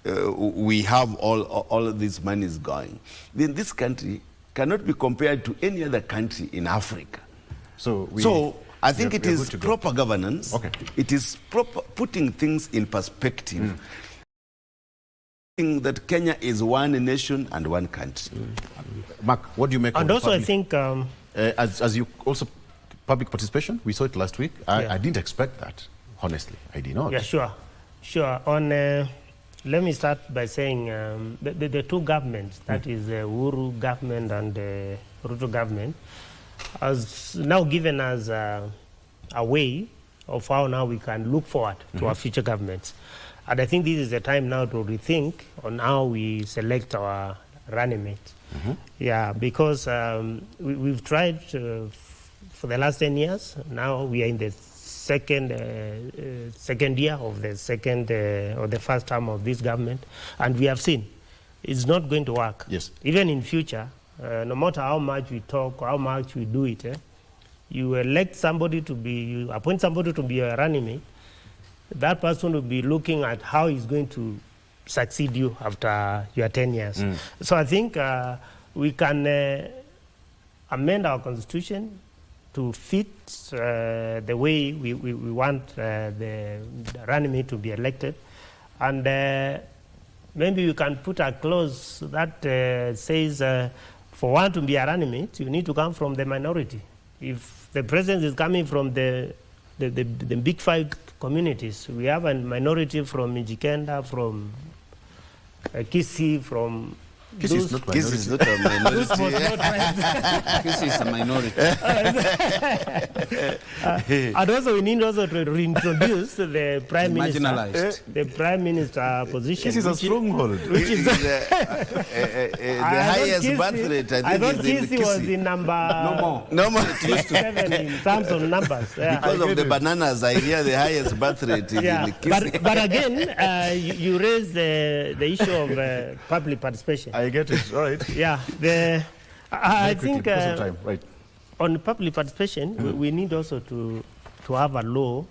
we have all of these monies going, then this country cannot be compared to any other country in Africa. So I think it is proper governance. Okay. It is proper putting things in perspective. That Kenya is one nation and one country. Mark, what do you make of And also, I public, think... as you also, public participation, we saw it last week. I didn't expect that, honestly. I did not. Yeah, sure. On, let me start by saying the 2 governments, that is the Uhuru government and the Ruto government, has now given us a way of how now we can look forward to our future governments. And I think this is the time now to rethink on how we select our running mate. Yeah, because we've tried for the last 10 years. Now we are in the second year of the first term of this government, and we have seen it's not going to work. Yes. Even in future, no matter how much we talk, how much we do it, you elect somebody to be, you appoint somebody to be a running mate. That person will be looking at how he's going to succeed you after your 10 years. So I think we can amend our constitution to fit the way we want the running mate to be elected. And maybe we can put a clause that says for one to be a running mate, you need to come from the minority. If the president is coming from the big 5 communities, we have a minority from Mijikenda, from Kisii, from Kisi is not minority. Kisi is not a minority. Kisi is a minority. And also we need also to reintroduce the Prime Minister. Marginalized. The Prime Minister position. Kisi is a stronghold. Which is the highest birth rate, I thought Kisi was in number No more. 7 in terms of numbers. Yeah. Because of the bananas, I hear the highest birth rate is Yeah, in Kisi. but again, you raised the issue of public participation. I get it. All right. Yeah, I think because of time. Right. on public participation, we need also to have a law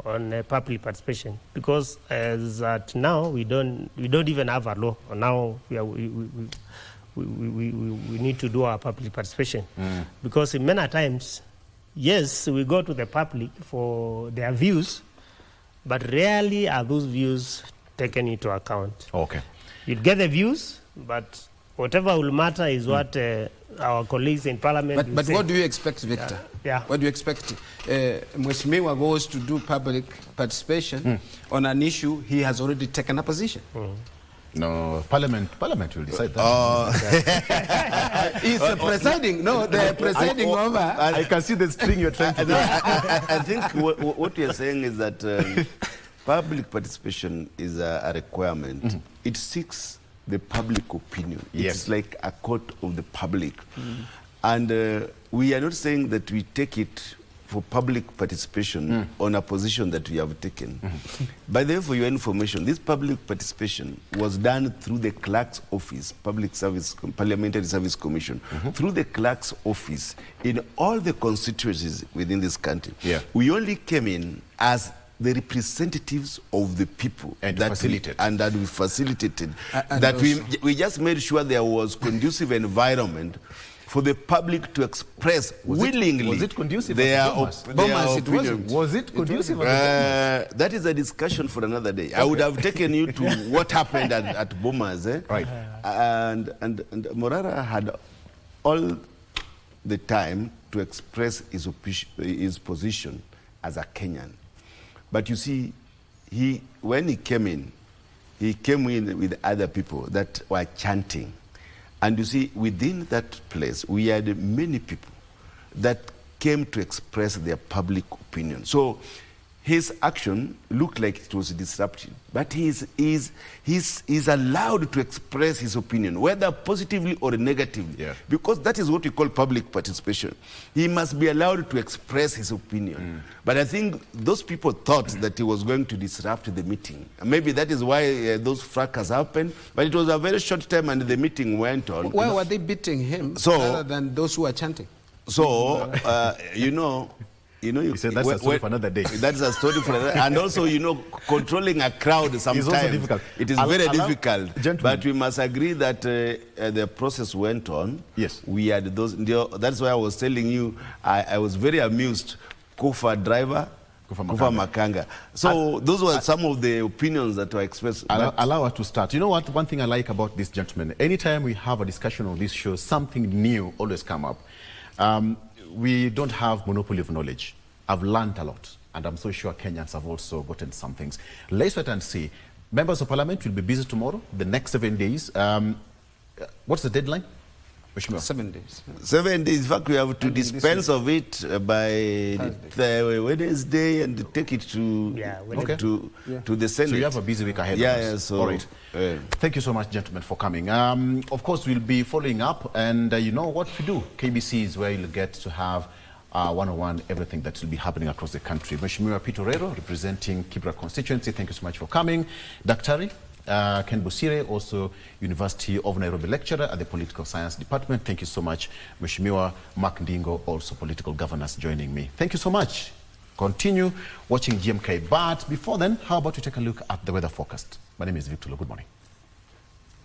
on public participation, because as at now we don't even have a law. Now we need to do our public participation, because in many times, yes, we go to the public for their views, but rarely are those views taken into account. Okay. You get the views, but whatever will matter is what our colleagues in Parliament will But say. what do you expect, Victor? Yeah. What do you expect? Mheshimiwa goes to do public participation on an issue, he has already taken a position. No, Parliament will decide that. He's presiding. No, they're presiding over. I can see the string you're trying to do. I think what you're saying is that public participation is a requirement. It seeks the public opinion. Yes. It's like a court of the public. And we are not saying that we take it for public participation on a position that we have taken. By the way, for your information, this public participation was done through the clerk's office, Parliamentary Service Commission, through the clerk's office in all the constituencies within this country. Yeah. We only came in as the representatives of the people, and that we facilitated. We just made sure there was conducive environment for the public to express willingly. Was it conducive? Their Bomas, it opinion. wasn't. Was it conducive? That is a discussion for another day. I would have taken you to what happened at Bomas. Right. And Morara had all the time to express his position as a Kenyan. But you see, when he came in with other people that were chanting. And you see, within that place, we had many people that came to express their public opinion. So his action looked like it was disruptive, but he's allowed to express his opinion, whether positively or negatively, because that is what we call public participation. He must be allowed to express his opinion. But I think those people thought that he was going to disrupt the meeting. Maybe that is why those fracas happened, but it was a very short time and the meeting went on. Why were they beating him rather than those who are chanting? So, you said that's a story for another day. That's a story for another day. And also, controlling a crowd sometimes. It's also difficult. It is very difficult. Gentlemen. But we must agree that the process went on. Yes. We had those. That's why I was telling you, I was very amused. Kufa driver, Kufa Makanga. So those were some of the opinions that were expressed. Allow us to start. You know what? One thing I like about this gentleman, anytime we have a discussion on this show, something new always come up. We don't have monopoly of knowledge. I've learned a lot, and I'm so sure Kenyans have also gotten some things. Let's wait and see. Members of Parliament will be busy tomorrow, the next 7 days. What's the deadline? 7 days. 7 days. In fact, we have to dispense of it by Wednesday and take it to the Senate. So you have a busy week ahead of us. Yeah, so. All right. Thank you so much, gentlemen, for coming. Of course, we'll be following up, and you know what to do. KBC is where you'll get to have one-on-one everything that will be happening across the country. Mheshimiwa Peter Rero, representing Kibra constituency, thank you so much for coming. Daktari Ken Busire, also University of Nairobi lecturer at the Political Science Department. Thank you so much. Mheshimiwa Mark Ndingo, also political governance, joining me. Thank you so much. Continue watching GMK. But before then, how about you take a look at the weather forecast? My name is Victor. Good morning.